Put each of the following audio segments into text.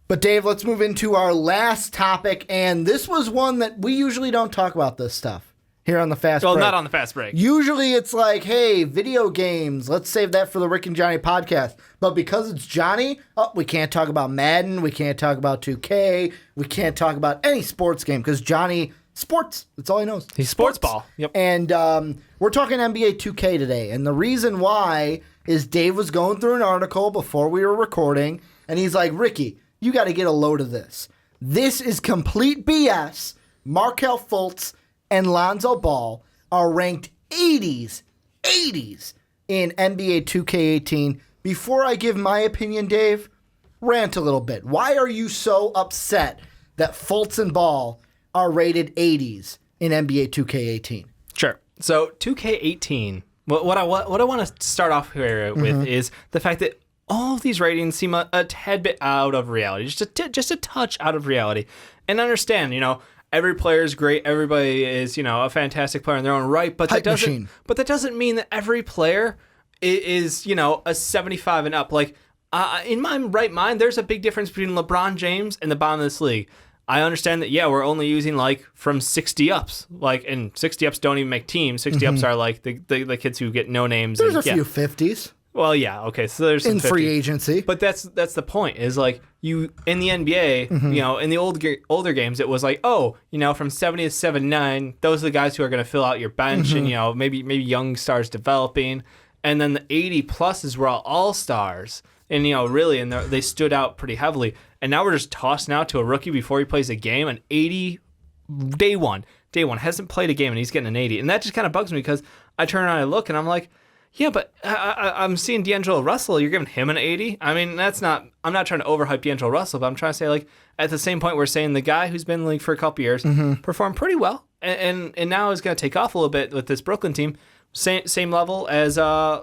But Dave, let's move into our last topic, and this was one that we usually don't talk about this stuff here on the Fast Break. Well, not on the Fast Break. Usually it's like, hey, video games, let's save that for the Rick and Johnny podcast. But because it's Johnny, we can't talk about Madden, we can't talk about 2K, we can't talk about any sports game because Johnny, sports, that's all he knows. He's sports ball. Yep. And we're talking NBA 2K today, and the reason why is Dave was going through an article before we were recording, and he's like, Ricky, you got to get a load of this. This is complete BS. Markelle Fultz and Lonzo Ball are ranked 80s in NBA 2K18. Before I give my opinion, Dave, rant a little bit. Why are you so upset that Fultz and Ball are rated 80s in NBA 2K18? Sure. So 2K18, what I want to start off here with is the fact that all of these ratings seem a tad bit out of reality, just a touch out of reality. And understand, every player is great. Everybody is, a fantastic player in their own right. But that doesn't mean that every player is, a 75 and up. Like, in my right mind, there's a big difference between LeBron James and the bottom of this league. I understand that, we're only using, from 60 ups. And 60 ups don't even make teams. 60 ups are, the kids who get no names. There's a few 50s. Well, yeah, okay, so there's some in 50. free agency. But that's the point, is, you, in the NBA, in the older games, it was from 70 to 79, those are the guys who are going to fill out your bench, and, maybe young stars developing. And then the 80-pluses were all stars. And, really, and they stood out pretty heavily. And now we're just tossing out to a rookie before he plays a game, an 80, day one, hasn't played a game, and he's getting an 80. And that just kind of bugs me because I turn around and I look, and I'm like, yeah, but I'm seeing D'Angelo Russell. You're giving him an 80? I mean, I'm not trying to overhype D'Angelo Russell, but I'm trying to say, at the same point, we're saying the guy who's been in the league for a couple years performed pretty well, and now is going to take off a little bit with this Brooklyn team. Same level as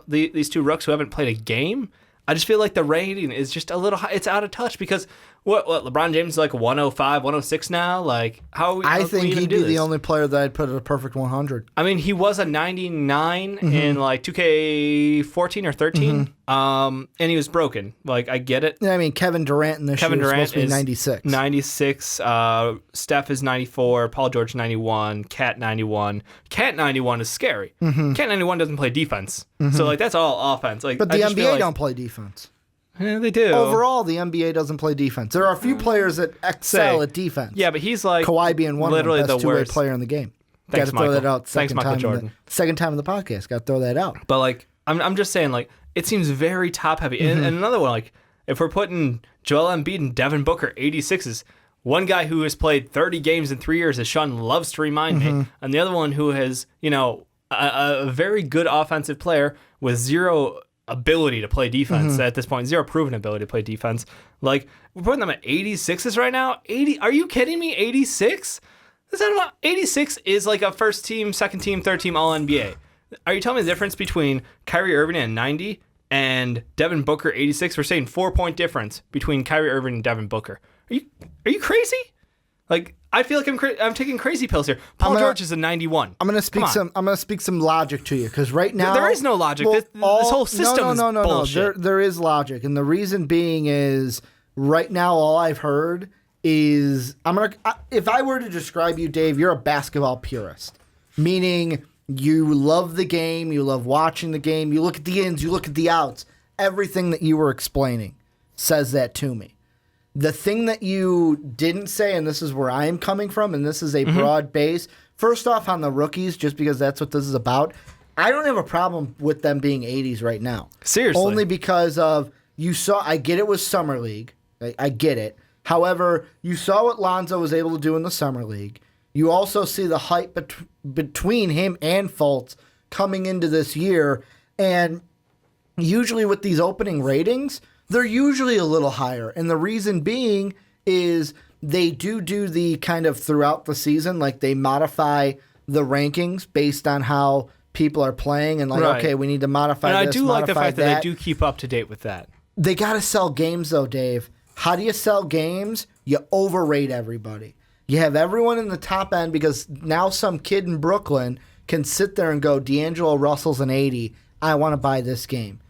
these two rooks who haven't played a game. I just feel like the rating is just a little high. It's out of touch because what LeBron James is 105, 106 now? How I think he'd be this? the only player that I'd put at a perfect 100. I mean, he was a 99 in 2K14 or 13, and he was broken. I get it. Yeah, I mean, Kevin Durant in this year is supposed to be 96. 96. Steph is 94. Paul George 91. Cat 91. Cat 91 is scary. Cat 91 doesn't play defense, so that's all offense. But the NBA don't play defense. Yeah, they do. Overall, the NBA doesn't play defense. There are a few players that excel at defense. Yeah, but he's Kawhi being one literally of the best the two-way worst player in the game. Thanks, got to throw Michael. that out Thanks, Michael Jordan. Second time in the podcast. Got to throw that out. But I'm just saying, it seems very top heavy. And another one, if we're putting Joel Embiid and Devin Booker 86s, one guy who has played 30 games in 3 years, as Sean loves to remind me, and the other one who has, a very good offensive player with zero ability to play defense at this point, zero proven ability to play defense. We're putting them at 86s right now. 80? Are you kidding me? 86? 86 is a first team, second team, third team All NBA. Are you telling me the difference between Kyrie Irving at 90 and Devin Booker 86? We're saying 4-point difference between Kyrie Irving and Devin Booker. Are you crazy? I feel like I'm taking crazy pills here. Paul George is a 91. I'm gonna speak some logic to you because right now there is no logic. This whole system is bullshit. There is logic, and the reason being is right now all I've heard is if I were to describe you, Dave, you're a basketball purist, meaning you love the game, you love watching the game, you look at the ins, you look at the outs. Everything that you were explaining says that to me. The thing that you didn't say, and this is where I am coming from, and this is a broad base, first off on the rookies, just because that's what this is about, I don't have a problem with them being 80s right now. Seriously. Only because of, I get it was Summer League. I get it. However, you saw what Lonzo was able to do in the Summer League. You also see the hype between him and Fultz coming into this year, and usually with these opening ratings, they're usually a little higher. And the reason being is they do the kind of throughout the season, they modify the rankings based on how people are playing and okay, we need to modify this, and I do like the fact that they do that. keep up to date with that. They got to sell games though, Dave. How do you sell games? You overrate everybody. You have everyone in the top end because now some kid in Brooklyn can sit there and go, D'Angelo Russell's an 80. I want to buy this game.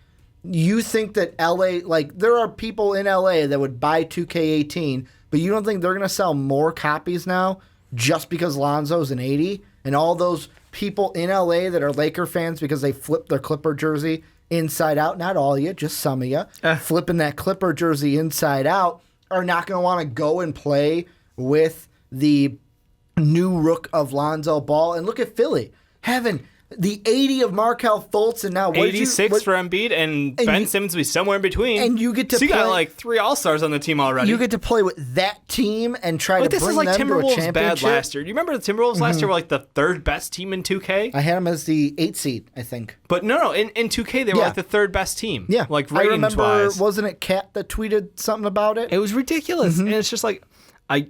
you think that LA, like there are people in LA that would buy 2K18, but you don't think they're going to sell more copies now just because Lonzo's an 80? And all those people in LA that are Laker fans because they flipped their Clipper jersey inside out, not all of you, just some of you, flipping that Clipper jersey inside out, are not going to want to go and play with the new rook of Lonzo Ball. And look at Philly having the 80 of Markelle Fultz, and now 86 for Embiid, and Ben Simmons will be somewhere in between. And you get to so you play, got like 3 All-Stars on the team already. You get to play with that team and try to bring them to a championship. This is like Timberwolves bad last year. Do you remember the Timberwolves last year were like the 3rd best team in 2K? I had them as the 8th seed, I think. But no, in 2K they were like the 3rd best team. Yeah, like I remember. Wise. Wasn't it Kat that tweeted something about it? It was ridiculous, and it's just like, I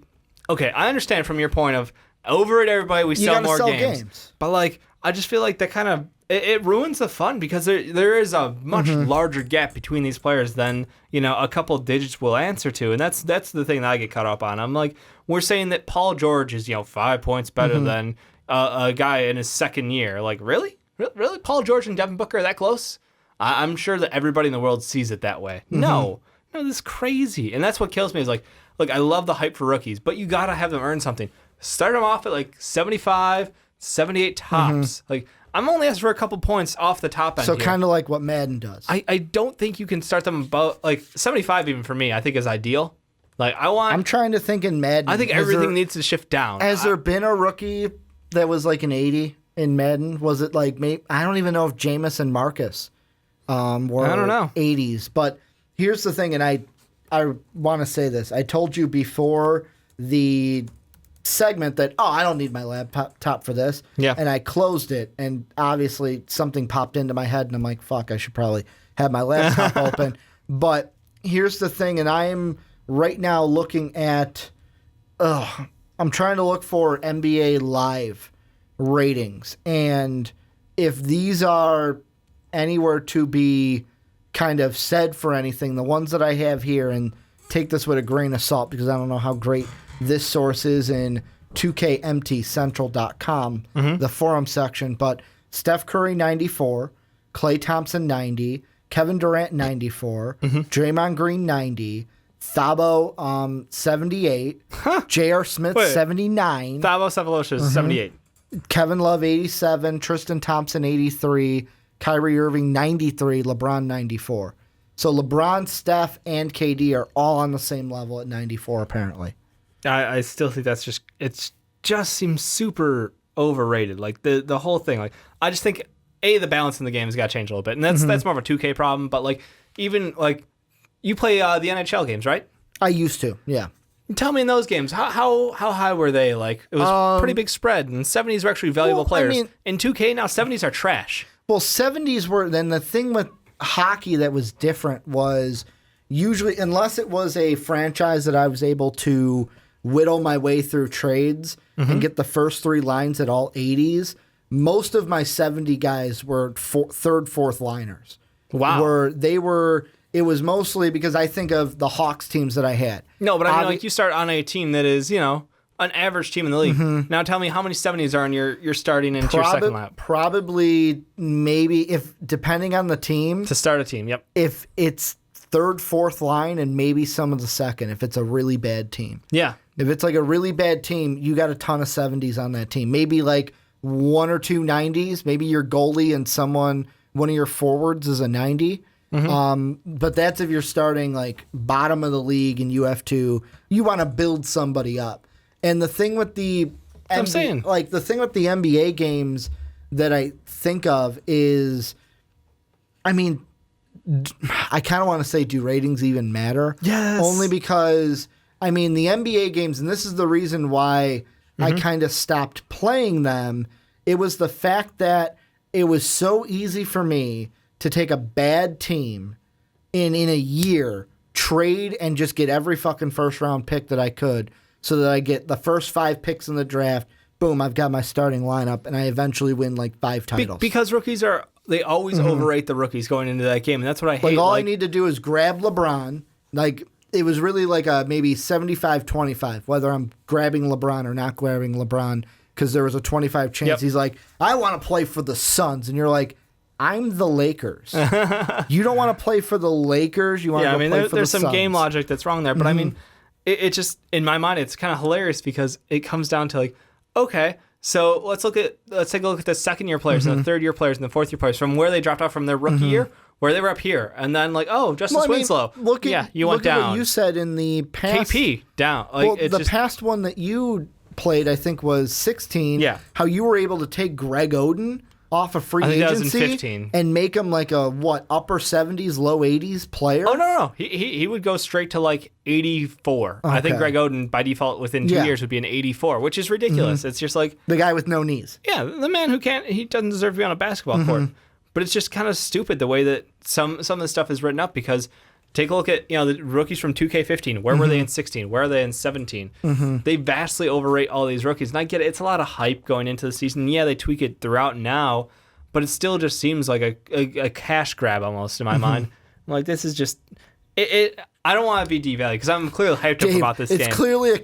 understand from your point of over it, everybody. We sell more games, but like I just feel like that kind of. It ruins the fun because there is a much larger gap between these players than a couple of digits will answer to, and that's the thing that I get caught up on. I'm like, we're saying that Paul George is 5 points better than a guy in his 2nd year. Like, really, Paul George and Devin Booker are that close? I'm sure that everybody in the world sees it that way. No, this is crazy, and that's what kills me. Is like, look, I love the hype for rookies, but you gotta have them earn something. Start them off at like 75, 78 tops, like. I'm only asking for a couple points off the top end. So kind of like what Madden does. I don't think you can start them about like 75 even for me. I think is ideal. Like I'm trying to think in Madden. I think everything needs to shift down. Has there been a rookie that was like an 80 in Madden? Was it like I don't even know if Jameis and Marcus were I don't know 80s. But here's the thing, and I want to say this. I told you before the segment that I don't need my laptop for this, and I closed it, and obviously something popped into my head, and I'm like, fuck, I should probably have my laptop open. But here's the thing, and I am right now looking at I'm trying to look for NBA Live ratings, and if these are anywhere to be kind of said for anything, the ones that I have here, and take this with a grain of salt because I don't know how great this source is in 2KMTCentral.com, the forum section. But Steph Curry, 94. Klay Thompson, 90. Kevin Durant, 94. Draymond Green, 90. Thabo, 78. J.R. Smith, 79. Thabo Sefolosha is 78. Kevin Love, 87. Tristan Thompson, 83. Kyrie Irving, 93. LeBron, 94. So LeBron, Steph, and KD are all on the same level at 94, apparently. I still think it just seems super overrated. Like the whole thing. Like I just think the balance in the game has got to change a little bit, and that's more of a 2K problem. But like even like you play the NHL games, right? I used to, yeah. Tell me in those games how high were they? Like it was a pretty big spread, and 70s were actually valuable players. I mean, in 2K now 70s are trash. Well, 70s were. Then the thing with hockey that was different was usually, unless it was a franchise that I was able to whittle my way through trades and get the first 3 lines at all 80s, most of my 70 guys were third, fourth liners. Wow. It was mostly because I think of the Hawks teams that I had. No, but I mean, like you start on a team that is, an average team in the league. Now tell me how many 70s are in your starting into your second lap? Probably, maybe, if depending on the team. To start a team, yep. If it's third, fourth line, and maybe some of the second, if it's a really bad team. Yeah. If it's like a really bad team, you got a ton of 70s on that team. Maybe like 1 or 2 90s. Maybe your goalie and one of your forwards is a 90. But that's if you're starting like bottom of the league and you have to, you want to build somebody up. And the thing with the NBA games that I think of is, I mean, I kind of want to say, do ratings even matter? Yes. Only because, I mean, the NBA games, and this is the reason why I kind of stopped playing them, it was the fact that it was so easy for me to take a bad team in a year, trade, and just get every fucking first round pick that I could so that I get the first 5 picks in the draft. Boom, I've got my starting lineup, and I eventually win like 5 titles. Because rookies they always overrate the rookies going into that game, and that's what I hate. Like, all I need to do is grab LeBron. Like, it was really like a maybe 75-25, whether I'm grabbing LeBron or not grabbing LeBron, because there was a 25 chance he's like, I want to play for the Suns. And you're like, I'm the Lakers. You don't want to play for the Lakers. You want to play for there's the some Suns. game logic that's wrong there, but I mean, it just in my mind it's kind of hilarious because it comes down to like, okay, so let's take a look at the second year players and the third year players and the fourth year players from where they dropped off from their rookie year, where they were up here, and then like, oh, Justice Winslow, you went down. At what you said in the past. KP down. Like, well, past one that you played, I think, was 16. Yeah. How you were able to take Greg Oden off of free I think that was agency in 15. and make him like a upper 70s, low 80s player. Oh no. He would go straight to like 84. I think Greg Oden by default within 2 years would be an 84, which is ridiculous. It's just like the guy with no knees. Yeah, the man he doesn't deserve to be on a basketball court. But it's just kind of stupid the way that some of the stuff is written up because take a look at the rookies from 2K15. Where were they in 16? Where are they in 17? They vastly overrate all these rookies. And I get it. It's a lot of hype going into the season. Yeah, they tweak it throughout now, but it still just seems like a cash grab almost in my mind. I'm like, this is just it. I don't want to be devalued because I'm clearly hyped up about this game. It's clearly a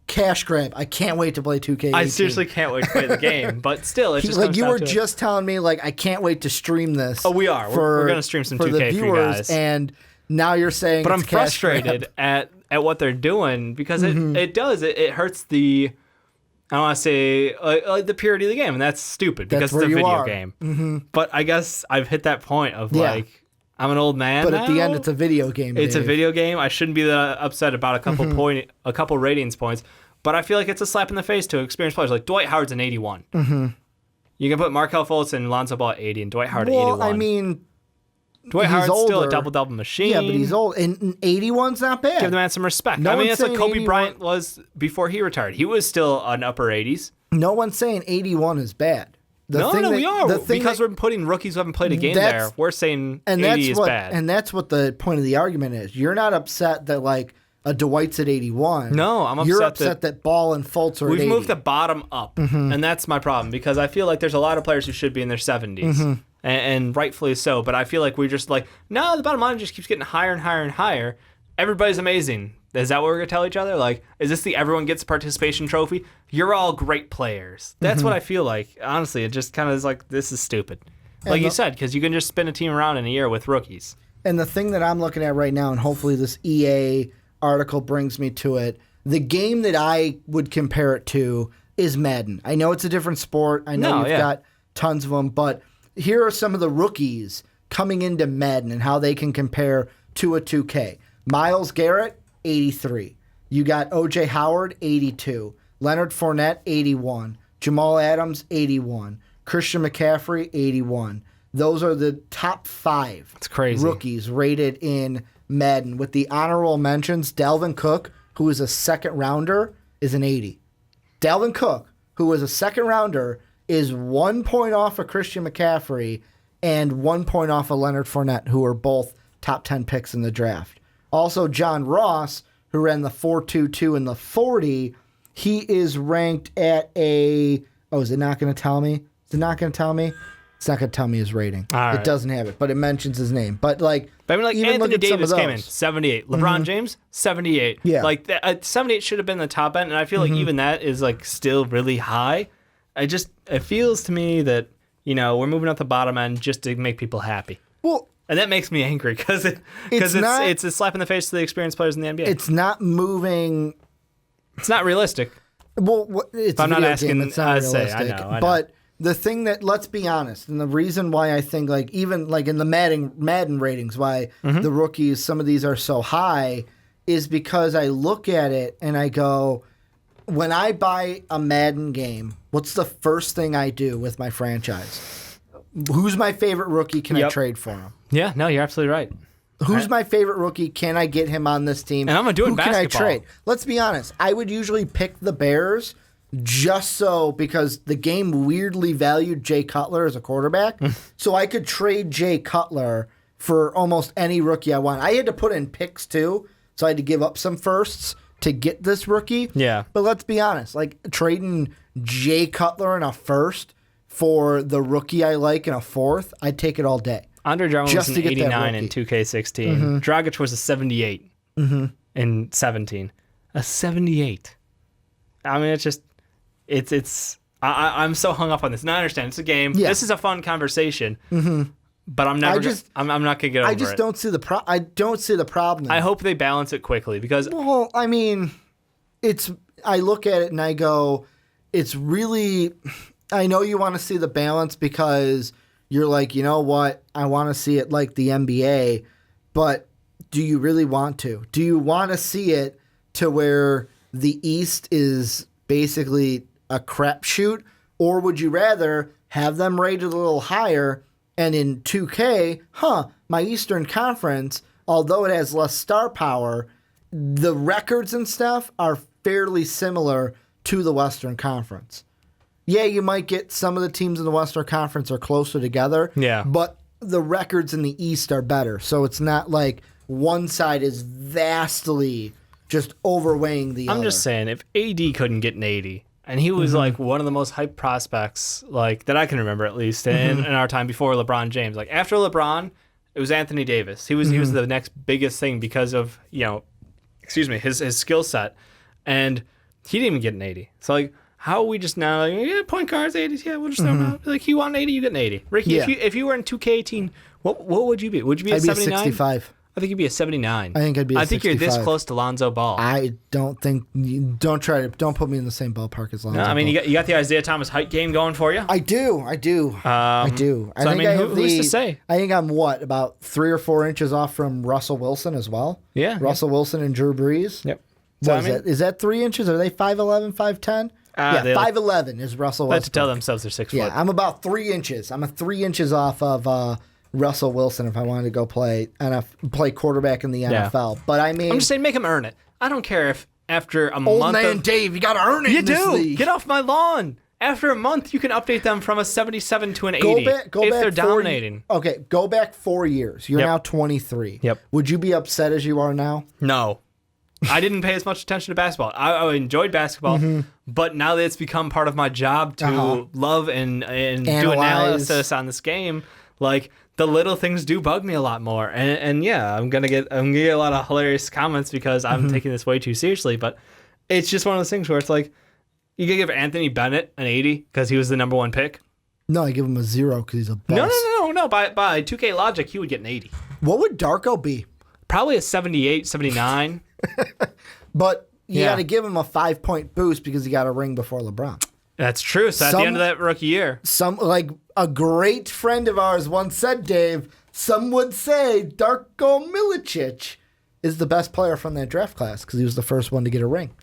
cash grab. I can't wait to play 2K18. I seriously can't wait to play the game, but still, it's just like you were just telling me like I can't wait to stream this. Oh, we are. We're going to stream some 2K for you guys. And now you're saying, but I'm frustrated at what they're doing because it hurts the. I don't want to say the purity of the game, and that's stupid because it's a video game. But I guess I've hit that point of like I'm an old man. But now. At the end, it's a video game. It's a video game. I shouldn't be that upset about a couple ratings points, but I feel like it's a slap in the face to experienced players. Like Dwight Howard's an 81. You can put Markelle Fultz and Lonzo Ball at 80, and Dwight Howard at 81. I mean. Dwight Howard's still a double-double machine. Yeah, but he's old. And 81's not bad. Give the man some respect. I mean, that's what Kobe Bryant was before he retired. He was still an upper 80s. No one's saying 81 is bad. We are. Because we're putting rookies who haven't played a game there. We're saying 80 is bad. And that's what the point of the argument is. You're not upset that, like, a Dwight's at 81. No, I'm upset. You're upset that Ball and Fultz are at 80. We've moved the bottom up, and that's my problem. Because I feel like there's a lot of players who should be in their 70s. And rightfully so, but I feel like we're just like, no, the bottom line just keeps getting higher and higher and higher. Everybody's amazing. Is that what we're going to tell each other? Like, is this the everyone gets a participation trophy? You're all great players. That's what I feel like. Honestly, it just kind of is like, this is stupid. Like you said, because you can just spin a team around in a year with rookies. And the thing that I'm looking at right now, and hopefully this EA article brings me to it, the game that I would compare it to is Madden. I know it's a different sport. I know you've got tons of them, but here are some of the rookies coming into Madden and how they can compare to a 2K. Myles Garrett, 83. You got O.J. Howard, 82. Leonard Fournette, 81. Jamal Adams, 81. Christian McCaffrey, 81. Those are the top 5 It's crazy. rookies rated in Madden. With the honorable mentions, Dalvin Cook, who is a second rounder, is an 80. Dalvin Cook, who is a second rounder, is 1 point off of Christian McCaffrey and 1 point off of Leonard Fournette, who are both top 10 picks in the draft. Also, John Ross, who ran the 4.22 and the 40, he is ranked at a... Oh, is it not going to tell me? Is it not going to tell me? It's not going to tell me his rating. It doesn't have it, but it mentions his name. But even Anthony Davis came in 78. 78. LeBron James 78. Yeah, 78 should have been the top end, and I feel like even that is like still really high. It feels to me that we're moving up the bottom end just to make people happy. Well, and that makes me angry because it's a slap in the face to the experienced players in the NBA. It's not moving. It's not realistic. Well, it's I'm not asking. It's not realistic. I know. But the thing that, let's be honest, and the reason why I think even in the Madden ratings, why the rookies, some of these are so high, is because I look at it and I go, when I buy a Madden game, what's the first thing I do with my franchise? Who's my favorite rookie? Can I trade for him? Yeah, no, you're absolutely right. Who's my favorite rookie? Can I get him on this team? And I'm going to do it in basketball. Who can I trade? Let's be honest. I would usually pick the Bears just because the game weirdly valued Jay Cutler as a quarterback. So I could trade Jay Cutler for almost any rookie I want. I had to put in picks too, so I had to give up some firsts to get this rookie. Yeah. But let's be honest. Trading Jay Cutler in a first for the rookie I like in a fourth, I'd take it all day. Andre Drummond was an 89 in 2K16. Dragic was a 78 in 17. A 78. I mean, it's I'm so hung up on this. And I understand it's a game. Yeah. This is a fun conversation. But I'm never. I'm not gonna get over it. I just don't see the I don't see the problem. I hope they balance it quickly because. Well, I mean, I look at it and I go, it's really. I know you want to see the balance because you're like, you know what? I want to see it like the NBA, but do you really want to? Do you want to see it to where the East is basically a crapshoot, or would you rather have them rated a little higher? And in 2K, my Eastern Conference, although it has less star power, the records and stuff are fairly similar to the Western Conference. Yeah, you might get some of the teams in the Western Conference are closer together. Yeah. But the records in the East are better. So it's not like one side is vastly just overweighing the other. I'm just saying, if AD couldn't get an 80, and he was like one of the most hyped prospects, like that I can remember at least in our time before LeBron James. Like after LeBron, it was Anthony Davis. He was the next biggest thing because of his skill set, and he didn't even get an 80. So like, how are we just now? Like, point guards 80s. Yeah, we'll just throw them out. Like you want an 80, you get an 80. Ricky, if you were in 2K18, what would you be? Would you be a 79? I'd be a 65. I think you'd be a 79. I think I'd be a 65. I think you're this close to Lonzo Ball. I don't think... Don't put me in the same ballpark as Lonzo No, I mean, Ball. you got the Isaiah Thomas height game going for you? I do. I do. I Who's to say? I think I'm, about 3 or 4 inches off from Russell Wilson as well? Yeah. Russell Wilson and Drew Brees? Yep. Is that 3 inches? Are they 5'11", 5'10"? Yeah, 5'11" is Russell Wilson. They have to tell themselves they're 6 foot. Yeah, I'm about 3 inches. I'm 3 inches off of... Russell Wilson if I wanted to go play quarterback in the NFL. But I mean... I'm just saying make him earn it. I don't care if after a old month man Dave, you got to earn it in this league. Get off my lawn. After a month, you can update them from a 77 to an 80 if they're dominating. Okay, go back 4 years. You're now 23. Yep. Would you be upset as you are now? No. I didn't pay as much attention to basketball. I enjoyed basketball, but now that it's become part of my job to love and do analysis on this game, like... the little things do bug me a lot more, and yeah, I'm gonna get a lot of hilarious comments because I'm taking this way too seriously. But it's just one of those things where it's like you could give Anthony Bennett an 80 because he was the number 1 pick. No, I give him a 0 because he's a boss. No. By 2K logic, he would get an 80. What would Darko be? Probably a 78, 79. But you got to give him a 5-point boost because he got a ring before LeBron. That's true. So at the end of that rookie year, a great friend of ours once said, Dave, some would say Darko Milicic is the best player from that draft class because he was the first one to get a ring.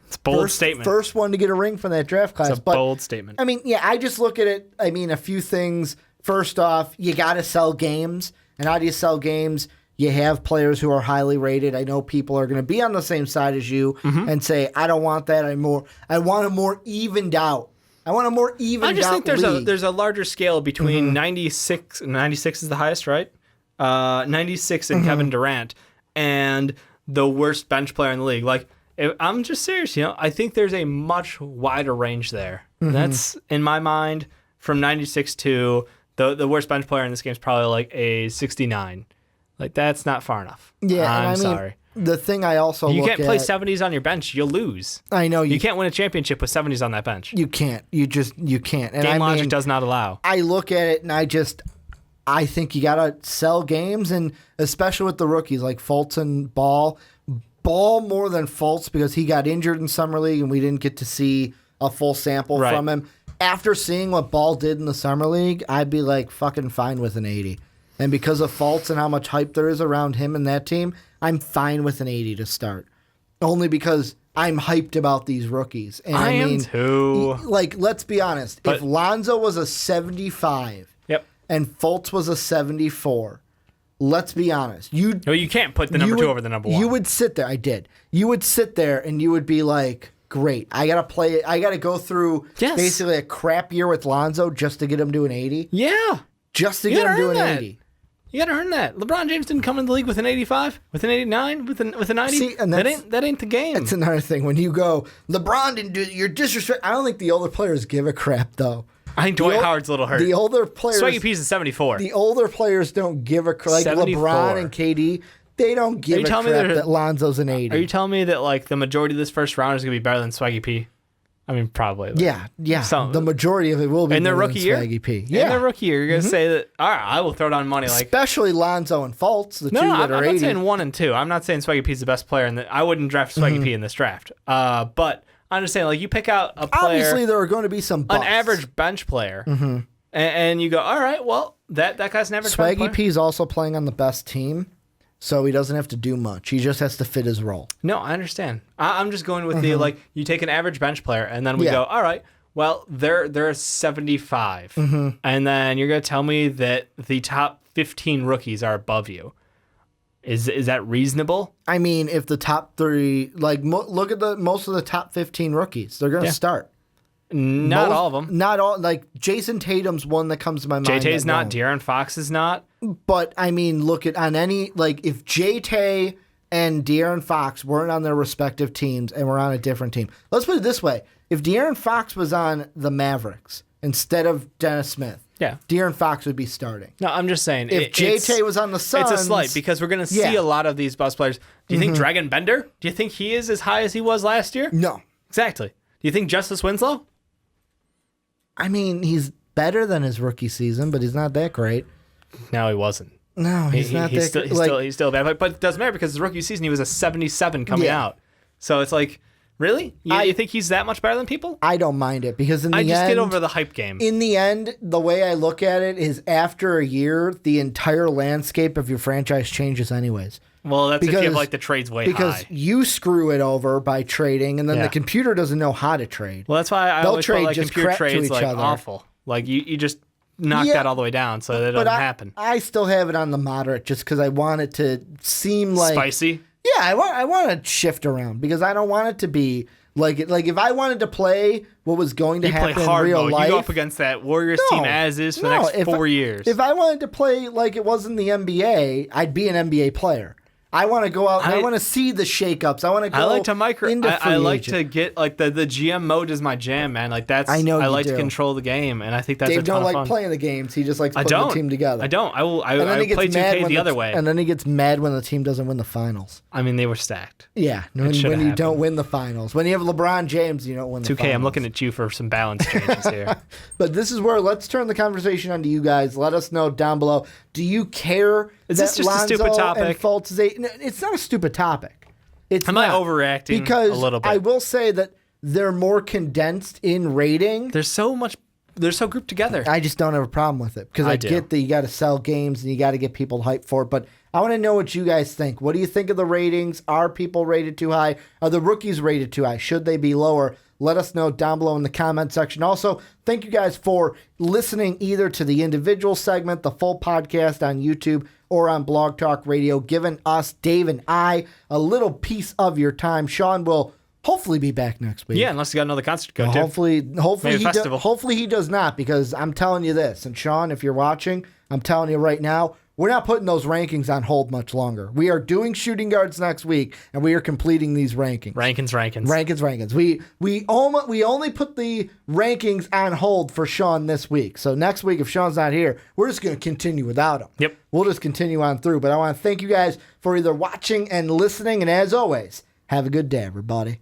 It's a bold statement. First one to get a ring from that draft class. It's a bold statement. I mean, yeah, I just look at it. I mean, a few things. First off, you got to sell games. And how do you sell games? You have players who are highly rated. I know people are going to be on the same side as you and say, I don't want that. I want a more evened out. I just think there's a larger scale between 96 is the highest, right? 96 and Kevin Durant and the worst bench player in the league. Like, I'm just serious, I think there's a much wider range there. That's, in my mind, from 96 to the worst bench player in this game is probably like a 69. Like, that's not far enough. Yeah, I'm sorry. The thing I also you can't play 70s on your bench. You'll lose. I know. You can't win a championship with 70s on that bench. You can't. You can't. And game logic does not allow. I look at it and I think you got to sell games, and especially with the rookies like Fultz and Ball more than Fultz because he got injured in Summer League and we didn't get to see a full sample from him. After seeing what Ball did in the Summer League, I'd be like fucking fine with an 80. And because of Fultz and how much hype there is around him and that team, I'm fine with an 80 to start. Only because I'm hyped about these rookies. And I am too. Like, let's be honest. If Lonzo was a 75 and Fultz was a 74, let's be honest. You can't put the number 2 over the number 1. You would sit there. I did. You would sit there and you would be like, great. I got to go through basically a crap year with Lonzo just to get him to an 80. Yeah. Just to get him to an 80. You gotta earn that. LeBron James didn't come in the league with an 85, with an 89, with a 90. See, and that ain't the game. That's another thing. When you go, LeBron didn't do it, you're disrespect. I don't think the older players give a crap, thoap I think Dwight Howard's a little hurt. The older players... Swaggy P's a 74. The older players don't give a crap. Like 74. LeBron and KD, they don't give a crap that Lonzo's an 80. Are you telling me that like the majority of this first round is going to be better than Swaggy P? I mean, probably. Yeah. The majority of it will be in their better rookie than year. Swaggy P. In their rookie year, you're gonna say that. All right, I will throw down money. Like especially Lonzo and Fultz, the two that I'm are not 80. saying 1 and 2. I'm not saying Swaggy P is the best player, and I wouldn't draft Swaggy P in this draft. But I'm just saying, like, you pick out a player. Obviously, there are going to be some busts. An average bench player, and you go, all right, well, that guy's an average bench player. Swaggy P is also playing on the best team, so he doesn't have to do much. He just has to fit his role. No, I understand. I'm just going with the, like, you take an average bench player, and then we go, all right, well, they're 75. And then you're going to tell me that the top 15 rookies are above you. Is that reasonable? I mean, if the top 3, like, look at most of the top 15 rookies. They're going to start. Not all of them. Not all. Like, Jason Tatum's one that comes to my mind. JT's not. De'Aaron Fox is not. But, I mean, look at on any, like, if JT and De'Aaron Fox weren't on their respective teams and were on a different team. Let's put it this way. If De'Aaron Fox was on the Mavericks instead of Dennis Smith, De'Aaron Fox would be starting. No, I'm just saying. If JT was on the Suns... It's a slight because we're going to see a lot of these bus players. Do you think Dragon Bender? Do you think he is as high as he was last year? No. Exactly. Do you think Justice Winslow? I mean, he's better than his rookie season, but he's not that great. No, he wasn't. No, he's not that great. He's still bad. But it doesn't matter because his rookie season, he was a 77 coming out. So it's like, really? You think he's that much better than people? I don't mind it because in the end... I just get over the hype game. In the end, the way I look at it is after a year, the entire landscape of your franchise changes anyways. Well, that's if you have like the trades way high. Because you screw it over by trading, and then the computer doesn't know how to trade. Well, that's why I always feel like just computer crap to trades each like other. awful. Like you just knock that all the way down so that it doesn't happen. I still have it on the moderate just because I want it to seem like spicy. Yeah, I want to shift around because I don't want it to be like if I wanted to play what was going to happen in real life. You go up against that Warriors team as is for the next 4 years. If I wanted to play like it was in the NBA, I'd be an NBA player. I want to go out and I want to see the shakeups. I want to go. I like to I like agent. to get like the GM mode is my jam, man. Like that's I know I you like do. to control the game, and I think that's Dave a ton don't like of fun. playing the games. He just likes putting the team together. I don't. I will. I play mad 2K the other way. And then he gets mad when the team doesn't win the finals. I mean, they were stacked. Yeah, when you don't win the finals. When you have LeBron James, you don't win the 2K, finals. I'm looking at you for some balance changes here. But this is where let's turn the conversation on to you guys. Let us know down below. Do you care Is this just Lonzo a stupid topic? And Fultz is it's not a stupid topic. It's Am not. I overreacting because a little bit? I will say that they're more condensed in rating. They're so grouped together. I just don't have a problem with it because I get that you got to sell games and you got to get people hyped for it. But I want to know what you guys think. What do you think of the ratings? Are people rated too high? Are the rookies rated too high? Should they be lower? Let us know down below in the comment section. Also, thank you guys for listening either to the individual segment, the full podcast on YouTube, or on Blog Talk Radio, giving us, Dave and I, a little piece of your time. Sean will hopefully be back next week. Yeah, unless you got another concert to go to. Hopefully he does not, because I'm telling you this, and Sean, if you're watching, I'm telling you right now, we're not putting those rankings on hold much longer. We are doing shooting guards next week, and we are completing these rankings. Rankings. We only put the rankings on hold for Sean this week. So next week, if Sean's not here, we're just going to continue without him. Yep. We'll just continue on through. But I want to thank you guys for either watching and listening, and as always, have a good day, everybody.